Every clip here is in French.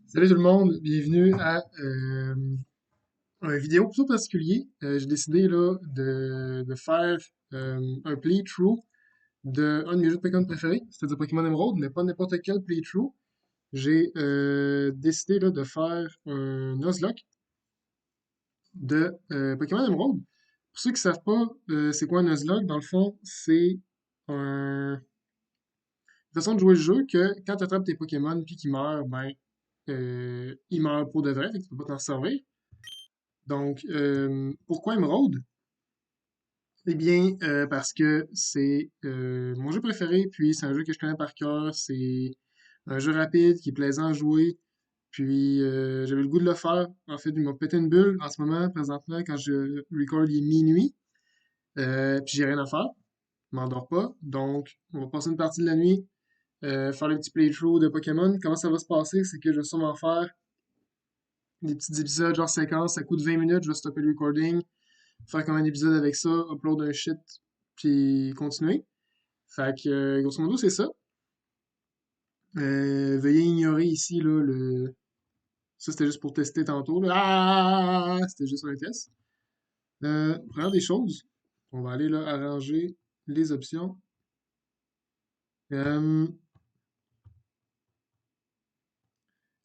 Salut tout le monde, bienvenue à une vidéo plutôt particulier. J'ai décidé là de faire un playthrough de un de mes jeux de Pokémon préférés, c'est-à-dire Pokémon Emerald, mais pas n'importe quel playthrough. J'ai décidé là de faire un Nuzlocke de Pokémon Emerald. Pour ceux qui savent pas c'est quoi un Nuzlocke, dans le fond, c'est une façon de jouer le jeu que quand tu attrapes tes Pokémon puis qu'ils meurent, ben ils meurent pour de vrai, fait que tu peux pas t'en servir. Donc, pourquoi Emerald? Eh bien, parce que c'est mon jeu préféré, puis c'est un jeu que je connais par cœur. C'est un jeu rapide qui est plaisant à jouer. Puis, j'avais le goût de le faire. En fait, il m'a pété une bulle en ce moment, présentement, quand je record, il est minuit. Puis, j'ai rien à faire. Je m'endors pas. Donc, on va passer une partie de la nuit, faire le petit playthrough de Pokémon. Comment ça va se passer? C'est que je vais sûrement faire des petits épisodes, genre séquence, ça coûte 20 minutes, je vais stopper le recording, faire comme un épisode avec ça, upload un shit, puis continuer. Fait que, grosso modo, c'est ça. Veuillez ignorer ici, là, le... Ça, c'était juste pour tester tantôt, là. C'était juste un test. Première des choses, on va aller, là, arranger les options. Euh,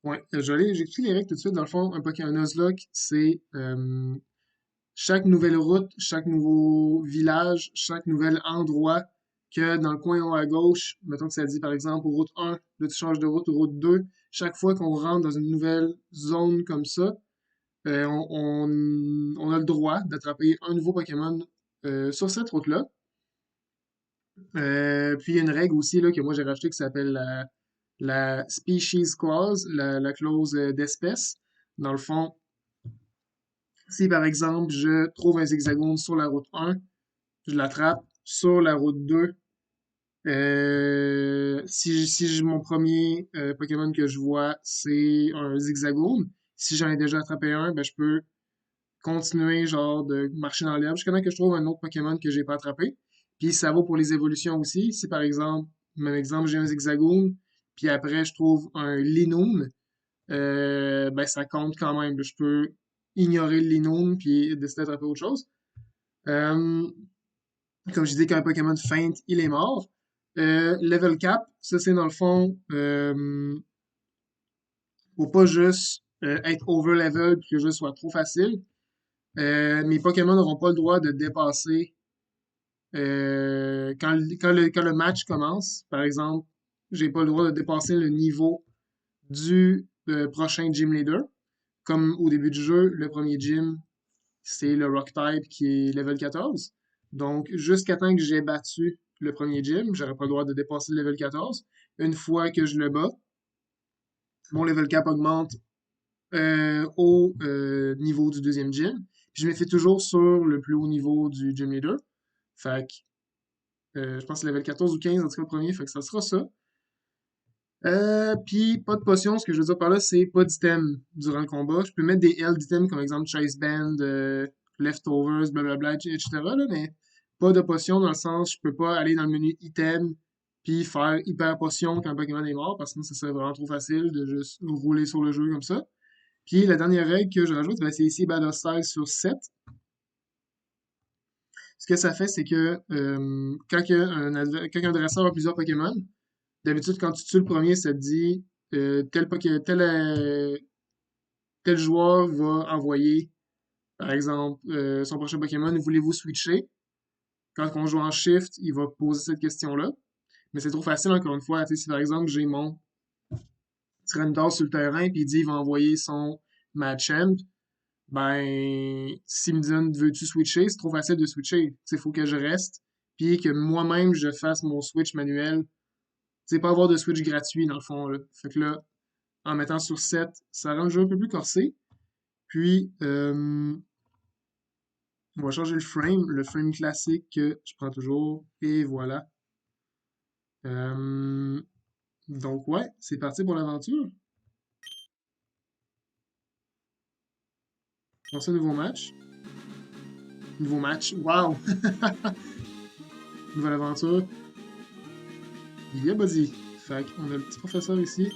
ouais, j'écris les règles tout de suite. Dans le fond, un Nuzlocke, c'est chaque nouvelle route, chaque nouveau village, chaque nouvel endroit que dans le coin en haut à gauche, mettons que ça dit par exemple route 1, là tu changes de route ou route 2, chaque fois qu'on rentre dans une nouvelle zone comme ça, on a le droit d'attraper un nouveau Pokémon sur cette route-là. Puis il y a une règle aussi là, que moi j'ai racheté qui s'appelle la Species Clause, la clause d'espèce. Dans le fond, si par exemple je trouve un hexagone sur la route 1, je l'attrape sur la route 2. Si mon premier Pokémon que je vois, c'est un Zigzagoon, si j'en ai déjà attrapé un, ben je peux continuer genre de marcher dans l'herbe jusqu'à temps que je trouve un autre Pokémon que j'ai pas attrapé. Puis ça vaut pour les évolutions aussi. Si par exemple, même exemple, j'ai un Zigzagoon, puis après je trouve un Linoone, ben ça compte quand même. Je peux ignorer le Linoone puis décider d'attraper autre chose. Euh, Comme je disais, quand un Pokémon feinte, il est mort. Level cap, ça c'est dans le fond pour pas juste être over level puis que le jeu soit trop facile. Mes Pokémon n'auront pas le droit de dépasser quand le match commence. Par exemple, j'ai pas le droit de dépasser le niveau du prochain gym leader. Comme au début du jeu, le premier gym, c'est le Rock type qui est level 14. Donc, jusqu'à temps que j'ai battu le premier gym, j'aurais pas le droit de dépasser le level 14. Une fois que je le bats, mon level cap augmente au niveau du deuxième gym. Puis je me fais toujours sur le plus haut niveau du gym leader. Fait que je pense que c'est level 14 ou 15, en tout cas le premier, fait que ça sera ça. Puis pas de potion, ce que je veux dire par là, c'est pas d'item durant le combat. Je peux mettre des L d'items comme exemple Chase Band, Leftovers, blablabla, etc. Là, mais pas de potion dans le sens, je peux pas aller dans le menu item puis faire hyper potion quand un Pokémon est mort, parce que sinon ça serait vraiment trop facile de juste rouler sur le jeu comme ça. Puis la dernière règle que je rajoute, ben, c'est ici Battle Style sur 7. Ce que ça fait, c'est que quand un dresseur a plusieurs Pokémon, d'habitude, quand tu tues le premier, ça te dit tel joueur va envoyer, par exemple, son prochain Pokémon, voulez-vous switcher? Quand on joue en shift, il va poser cette question-là. Mais c'est trop facile, encore une fois. Tu sais, si par exemple, j'ai mon Tyranitar sur le terrain, puis il dit il va envoyer son Machamp, ben, s'il me dit veux-tu switcher, c'est trop facile de switcher. Il faut que je reste, puis que moi-même je fasse mon switch manuel. Tu sais, pas avoir de switch gratuit dans le fond. Là. Fait que là, en mettant sur 7, ça rend le jeu un peu plus corsé. Puis, on va changer le frame classique que je prends toujours, et voilà. Euh, donc, ouais, c'est parti pour l'aventure. On se nouveau match. Nouveau match, wow! Nouvelle aventure. Yeah, buddy! Fait qu'on a le petit professeur ici.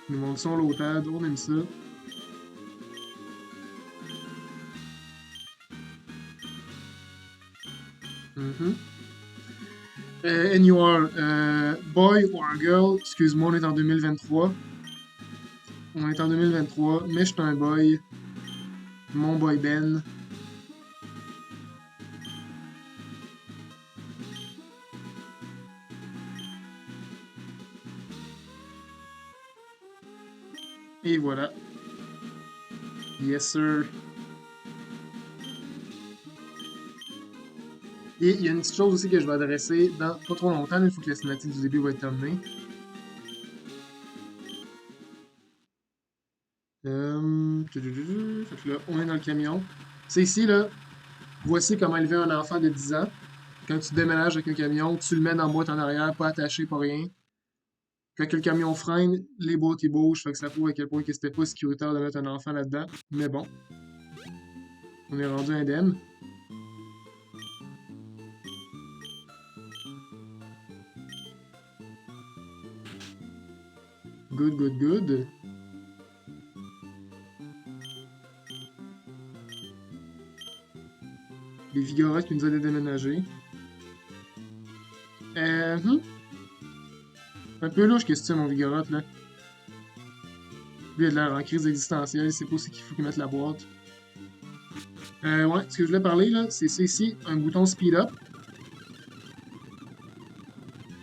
Nous montre ça, l'OTAD, on aime ça. Mhm. And you are boy or girl, excuse-moi, on est en 2023. On est en 2023, mais je suis un boy, mon boy Ben. Et voilà. Yes, sir. Et il y a une petite chose aussi que je vais adresser dans pas trop longtemps, il faut que la cinématique du début va être terminée. Fait que là, on est dans le camion. C'est ici, là, voici comment élever un enfant de 10 ans. Quand tu déménages avec un camion, tu le mets dans la boîte en arrière, pas attaché, pas rien. Quand que le camion freine, les boîtes ils bougent, fait que ça prouve à quel point que c'était pas sécuritaire de mettre un enfant là-dedans. Mais bon, on est rendu indemne. Good, good, good. Les Vigorottes qui nous aidaient à déménager. Hmm. Un peu louche que c'est mon Vigorotte, là. Lui, il a de l'air en crise existentielle, il sait pas c'est qu'il faut qu'il mette la boîte. Ouais, ce que je voulais parler, là, c'est ça ici, un bouton speed up.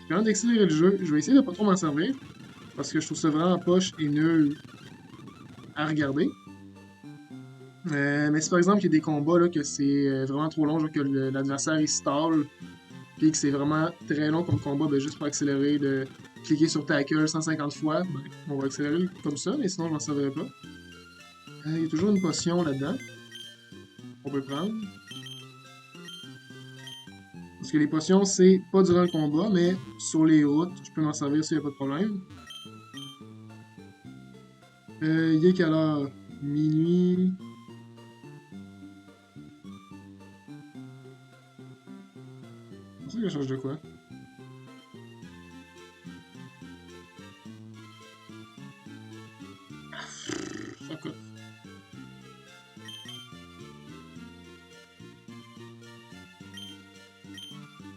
Je viens d'accélérer le jeu. Je vais essayer de pas trop m'en servir, parce que je trouve ça vraiment poche et nul à regarder. Mais si par exemple il y a des combats là, que c'est vraiment trop long, genre que l'adversaire il stall, puis que c'est vraiment très long comme combat, ben juste pour accélérer, de cliquer sur tackle 150 fois, ben on va accélérer comme ça, mais sinon je m'en servirai pas. Il y a toujours une potion là-dedans, on peut prendre. Parce que les potions, c'est pas durant le combat, mais sur les routes, je peux m'en servir s'il n'y a pas de problème. Il est quelle heure? Minuit. C'est ça que je change de quoi? Fuck off.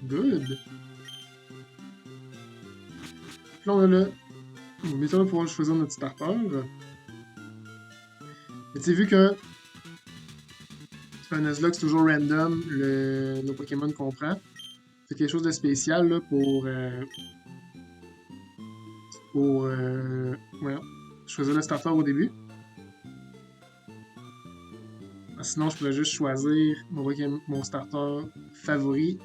Good. Là, on a le. On va bientôt pouvoir choisir notre starter. Mais tu sais, vu que un Nuzlocke, c'est toujours random, le Pokémon qu'on prend. C'est quelque chose de spécial là, pour ouais, choisir le starter au début. Sinon, je pourrais juste choisir mon starter favori,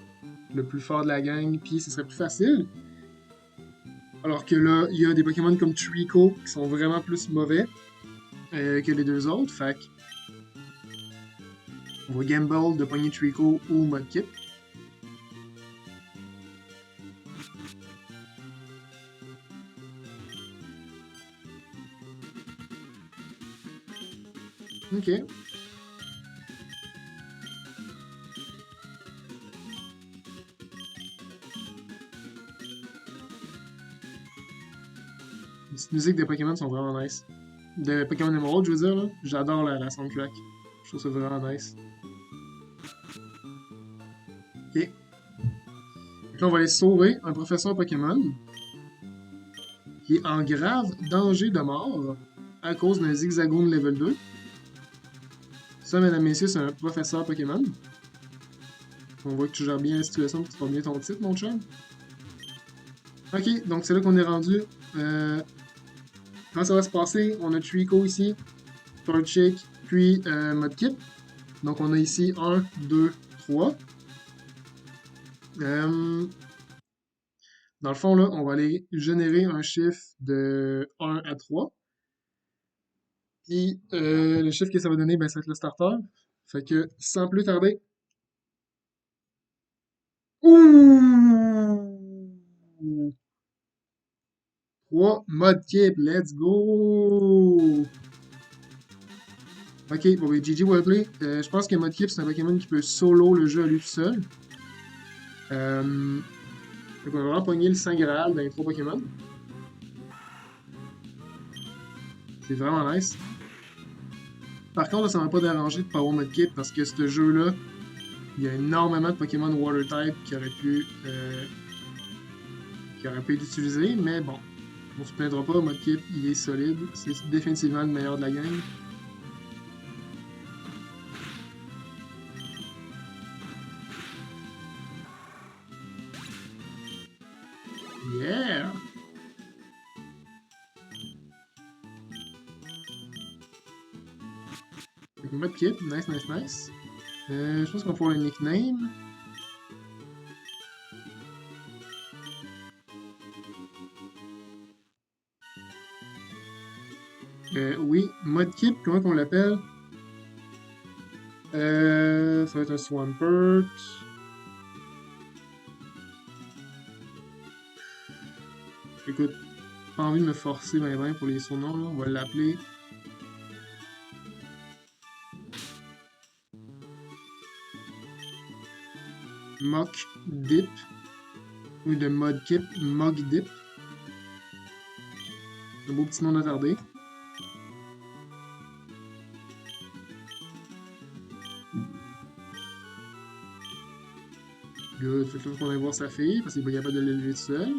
le plus fort de la gang, puis ce serait plus facile. Alors que là, il y a des Pokémon comme Trico qui sont vraiment plus mauvais que les deux autres. Fait que on va gamble de pogner Trico ou Mudkip. Ok. Les musiques des Pokémon sont vraiment nice. De Pokémon Emerald, je veux dire, là. J'adore la soundtrack. Je trouve ça vraiment nice. Ok. Donc là, on va aller sauver un professeur Pokémon qui est en grave danger de mort à cause d'un Zigzagoon level 2. Ça, mesdames, messieurs, c'est un professeur Pokémon. On voit que tu gères bien la situation, que tu prends bien ton titre, mon chum. Ok, donc c'est là qu'on est rendu. Comment ça va se passer? On a Trico ici, Torchic, puis Mudkip. Donc on a ici 1, 2, 3. Dans le fond, là, on va aller générer un chiffre de 1 à 3. Puis le chiffre que ça va donner, ben, ça va être le starter. Fait que sans plus tarder. Ouh! 3 Mudkip, let's go! Ok, bon, ben, GG Wordplay. Je pense que Mudkip, c'est un Pokémon qui peut solo le jeu à lui tout seul. Donc, on va vraiment pogner le Saint Graal dans les 3 Pokémon. C'est vraiment nice. Par contre, là, ça m'a pas dérangé de pas avoir Mudkip parce que ce jeu-là, il y a énormément de Pokémon Water type qui auraient pu être utilisés, mais bon, on se plaindra pas, Mudkip, il est solide. C'est définitivement le meilleur de la gang. Yeah! Fait que Mudkip, nice, nice, nice. Je pense qu'on va pouvoir le nickname. Oui, Mudkip, comment qu'on l'appelle? Ça va être un Swampert. Écoute, pas envie de me forcer ben pour les surnoms, là. On va l'appeler Mock Dip. Ou de Mudkip, Mog Dip. Un beau petit nom attardé. Good. Fait que là, faut qu'on aille voir sa fille, parce qu'il est pas capable de l'élever tout seul.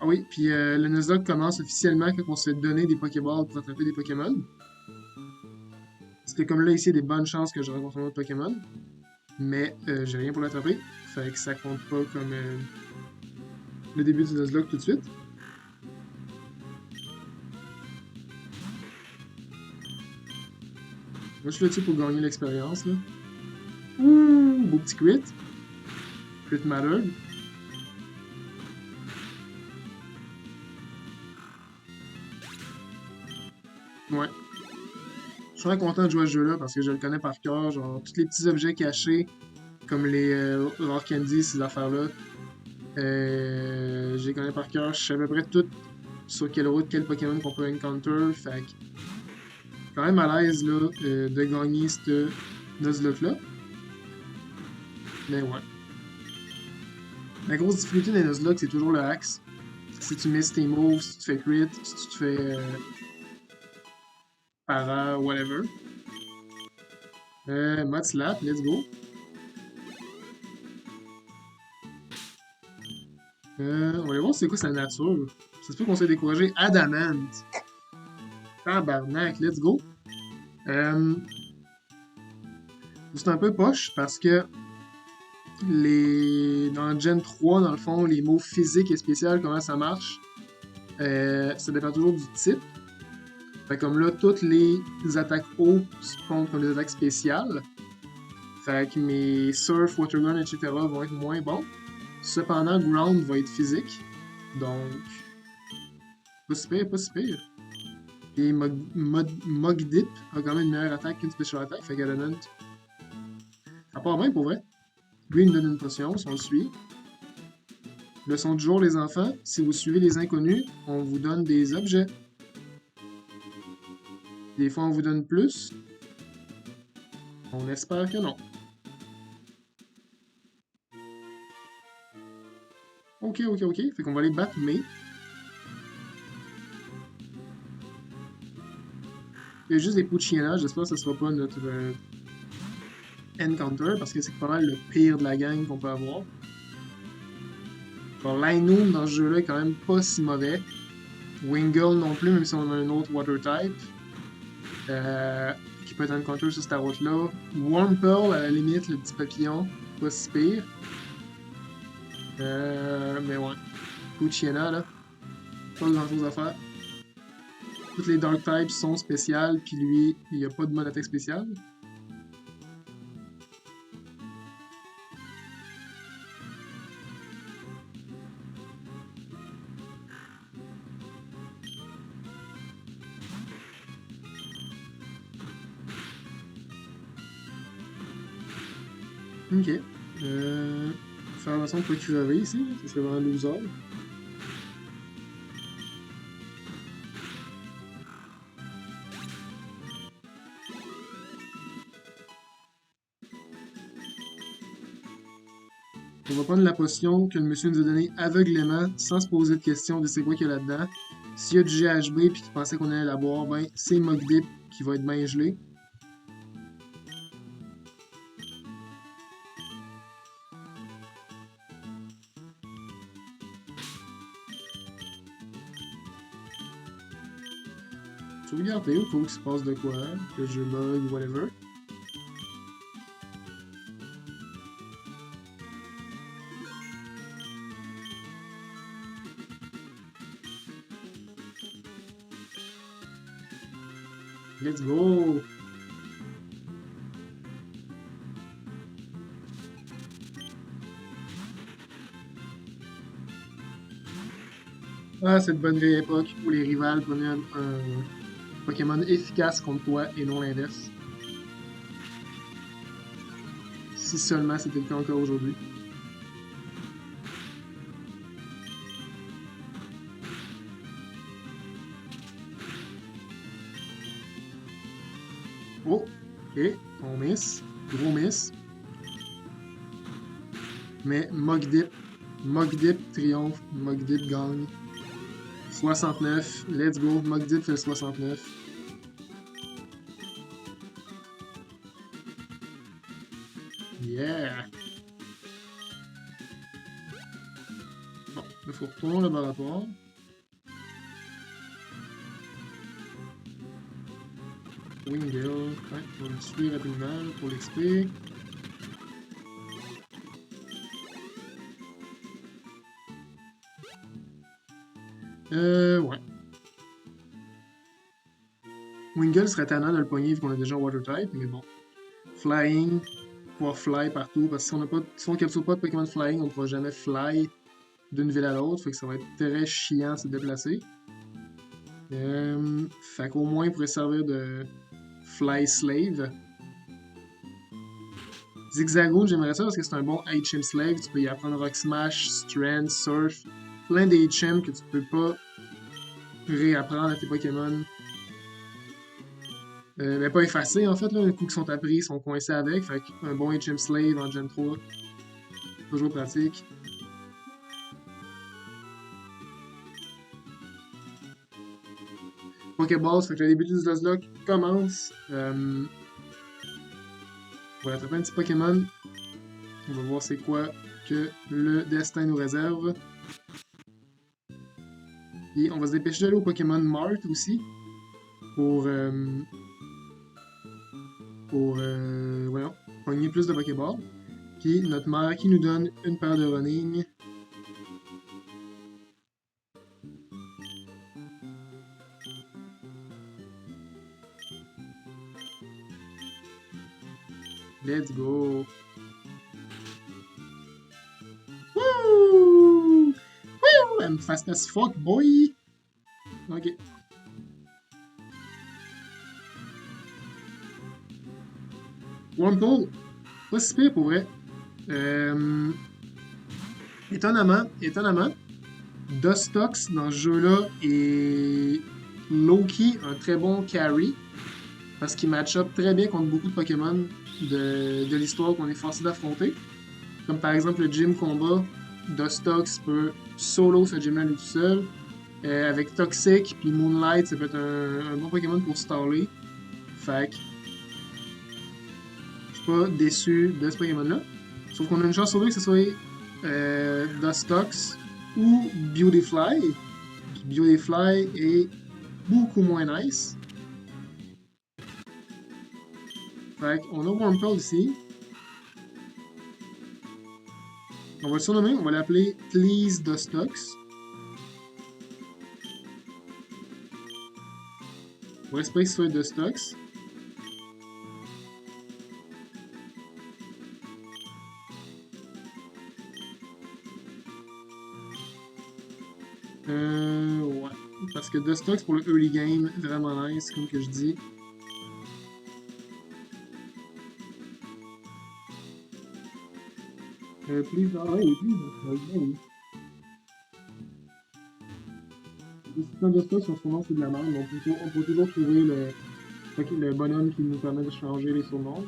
Ah oui, puis le Nuzlocke commence officiellement quand on se fait donner des Pokéballs pour attraper des Pokémon. Parce que comme là, ici, il y a des bonnes chances que je rencontre un autre Pokémon. Mais j'ai rien pour l'attraper. Fait que ça compte pas comme le début du Nuzlocke tout de suite. Moi, je suis là-dessus pour gagner l'expérience, là. Ouh, beau petit crit. Crit Matter. Ouais. Je suis vraiment content de jouer à ce jeu-là parce que je le connais par cœur. Genre, tous les petits objets cachés, comme les Rare Candy, ces affaires-là, je les connais par cœur. Je sais à peu près tout sur quelle route, quel Pokémon qu'on peut encounter. Fait que, quand même à l'aise, là, de gagner ce Nuzlocke-là. Mais ouais. La grosse difficulté des Nuzlocke, c'est toujours le axe. Si tu misses tes moves, si tu te fais crit, si tu te fais para, whatever. Mode slap, let's go. On va aller voir c'est quoi sa nature. Ça se peut qu'on soit découragé. Adamant. Tabarnak, let's go. Euh, c'est un peu poche parce que dans Gen 3, dans le fond, les mots physiques et spéciales, comment ça marche, ça dépend toujours du type. Fait comme là, toutes les attaques haut se comptent comme des attaques spéciales. Fait que mes Surf, Water Gun, etc. vont être moins bons. Cependant, Ground va être physique. Donc, pas si pire, pas si pire. Et Mog Dip a quand même une meilleure attaque qu'une Special Attack. Fait qu'Adamant, ça part bien pour vrai. Lui, il nous donne une potion, si on le suit. Leçon du jour, les enfants, si vous suivez les inconnus, on vous donne des objets. Des fois, on vous donne plus. On espère que non. Ok, ok, ok. Fait qu'on va aller battre May. Il y a juste des Poochyena. J'espère que ce sera pas notre encounter parce que c'est pas mal le pire de la gang qu'on peut avoir. Genre, Linoon dans ce jeu-là est quand même pas si mauvais. Wingull non plus, même si on a un autre Water type. Qui peut être encounter sur cette route-là. Wurmple, à la limite, le petit papillon. Pas si pire. Mais ouais. Poochyena, là. Pas grand-chose à faire. Toutes les Dark types sont spéciales, puis lui, il n'y a pas de mode attaque spéciale. Ok. Faire en sorte de pas crever ici, ça serait vraiment loser. qu'on va prendre la potion que le monsieur nous a donnée aveuglément, sans se poser de questions de c'est quoi qu'il y a là-dedans. S'il y a du GHB puis qu'il pensait qu'on allait la boire, ben c'est Mugdip qui va être bien gelé. Sauvegarder ou faut qu'il se passe de quoi, que je bug, whatever. Let's go! Ah, cette bonne vieille époque où les rivales prenaient un Pokémon efficace contre toi et non l'inverse. Si seulement c'était le cas encore aujourd'hui. Oh! Ok, on miss. Gros miss. Mais Mugdip triomphe. Mugdip gagne. 69. Let's go. Mugdip fait 69. Yeah! Bon, il faut retourner au laboratoire. Wingull. Ouais, on va le tuer rapidement pour l'XP. Ouais. Wingull serait tannant de le pogner vu qu'on a déjà un Water type, mais bon. Flying, pouvoir fly partout, parce que si on capture pas de Pokémon Flying, on ne pourra jamais fly d'une ville à l'autre, fait que ça va être très chiant de se déplacer. Fait qu'au moins, il pourrait servir de Fly Slave. Zigzagoon, j'aimerais ça parce que c'est un bon HM Slave. Tu peux y apprendre Rock Smash, Strand, Surf, plein d'HM que tu peux pas réapprendre à tes Pokémon. Ben pas effacer en fait, là, un coup qu'ils sont appris, ils sont coincés avec. Fait qu'un bon HM Slave en Gen 3, toujours pratique. Pokéballs, fait que le début du Nuzlocke commence. On va attraper un petit Pokémon. On va voir c'est quoi que le destin nous réserve. Et on va se dépêcher d'aller au Pokémon Mart aussi. Voyons, pogner plus de Pokéballs. Puis notre mère qui nous donne une paire de running. Let's go! Woo! Woo! I'm fast as fuck, boy! Ok. Wurmple, pas si pire pour vrai. Étonnamment, Dustox dans ce jeu-là est low-key un très bon carry parce qu'il match up très bien contre beaucoup de Pokémon de l'histoire qu'on est forcé d'affronter. Comme par exemple le gym combat, Dustox peut solo ce gym-là lui tout seul. Avec Toxic puis Moonlight, ça peut être un bon Pokémon pour staller. Fait que je suis pas déçu de ce Pokémon-là. Sauf qu'on a une chance sur deux que ce soit Dustox ou Beautyfly. Beautyfly est beaucoup moins nice. Fait qu'on a Wurmple ici. On va le surnommer, on va l'appeler Please Dustox. On va espérer que ce soit Dustox. Ouais. Parce que Dustox pour le early game, vraiment nice, comme que je dis. Please, ah ouais, please, oui. Les systèmes de stock en ce moment c'est de la merde, donc on peut toujours trouver le bonhomme qui nous permet de changer les surnoms.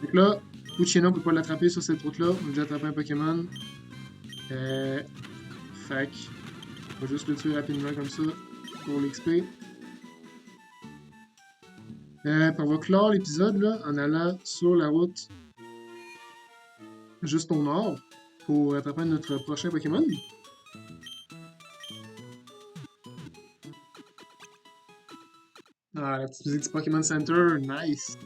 Donc là, Poochyena, on peut pas l'attraper sur cette route-là. On a déjà attrapé un Pokémon. Fait que, on va juste le tuer rapidement comme ça pour l'XP. Puis on va clore l'épisode là en allant sur la route juste au nord pour attraper notre prochain Pokémon. Ah, la petite musique du Pokémon Center, nice!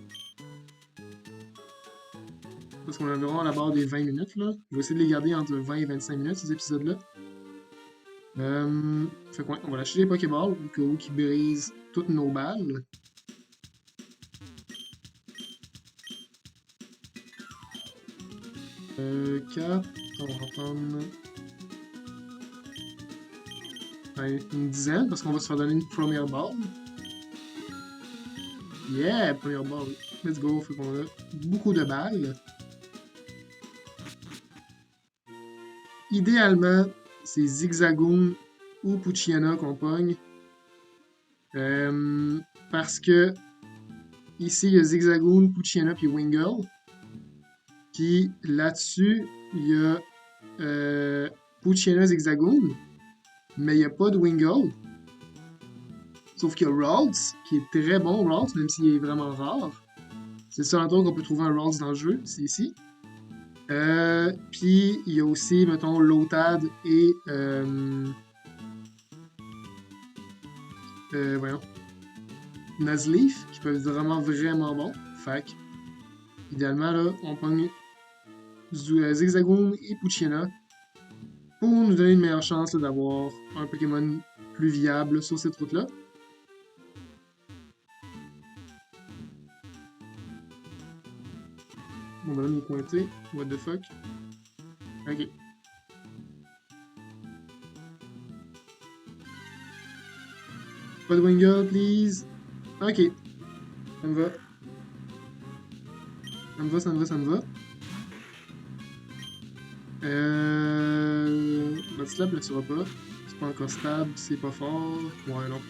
Parce qu'on a environ à la barre des 20 minutes là. Je vais essayer de les garder entre 20 et 25 minutes ces épisodes-là. Fait qu'on va lâcher les Pokéballs au cas où qui brisent toutes nos balles. 4, on va prendre une dizaine parce qu'on va se faire donner une première balle. Yeah, première balle. Let's go, fait qu'on a beaucoup de balles. Idéalement, c'est Zigzagoon ou Poochyena qu'on pogne. Parce que ici, il y a Zigzagoon, Poochyena puis Wingull. Puis là-dessus, il y a Poochyena, Zigzagoon, mais il n'y a pas de Wingull. Sauf qu'il y a Ralts, qui est très bon, Ralts, même s'il est vraiment rare. C'est le seul endroit qu'on peut trouver un Ralts dans le jeu, c'est ici. Puis il y a aussi, mettons, Lotad et voyons, Nuzleaf, qui peuvent être vraiment bons. Fait que, idéalement, là, on pogne Zigzagoon et Poochyena pour nous donner une meilleure chance d'avoir un Pokémon plus viable sur cette route-là. Mon bonhomme est pointé. What the fuck? Ok. Pas de Wingull, please. Ok. Ça me va. Ça me va. Slap le tuera pas. C'est pas encore stable, c'est pas fort. Ouais, non.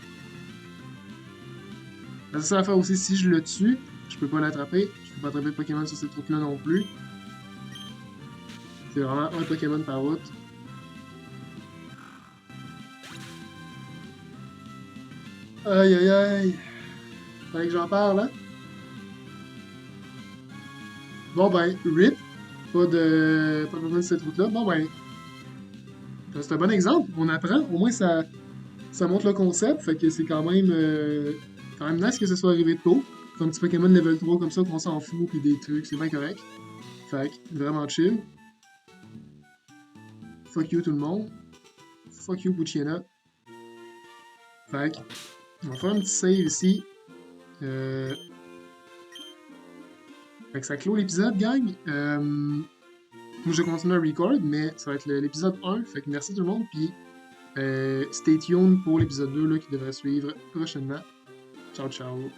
C'est ça l'affaire aussi, si je le tue, je peux pas l'attraper. Je peux pas attraper de Pokémon sur cette route-là non plus. C'est vraiment un Pokémon par route. Aïe aïe aïe. Fallait que j'en parle, hein? Bon ben, RIP. Pas de Pokémon de cette route-là. Bon ben, c'est un bon exemple. On apprend. Au moins, ça montre le concept. Fait que c'est quand même nice que ça soit arrivé tôt. C'est un petit Pokémon level 3 comme ça qu'on s'en fout. Puis des trucs. C'est bien correct. Fait que vraiment chill. Fuck you tout le monde. Fuck you Poochyena. Fait que, on va faire un petit save ici. Fait que ça clôt l'épisode, gang. Moi, je continue à record, mais ça va être l'épisode 1. Fait que merci tout le monde, puis stay tuned pour l'épisode 2 là, qui devrait suivre prochainement. Ciao, ciao.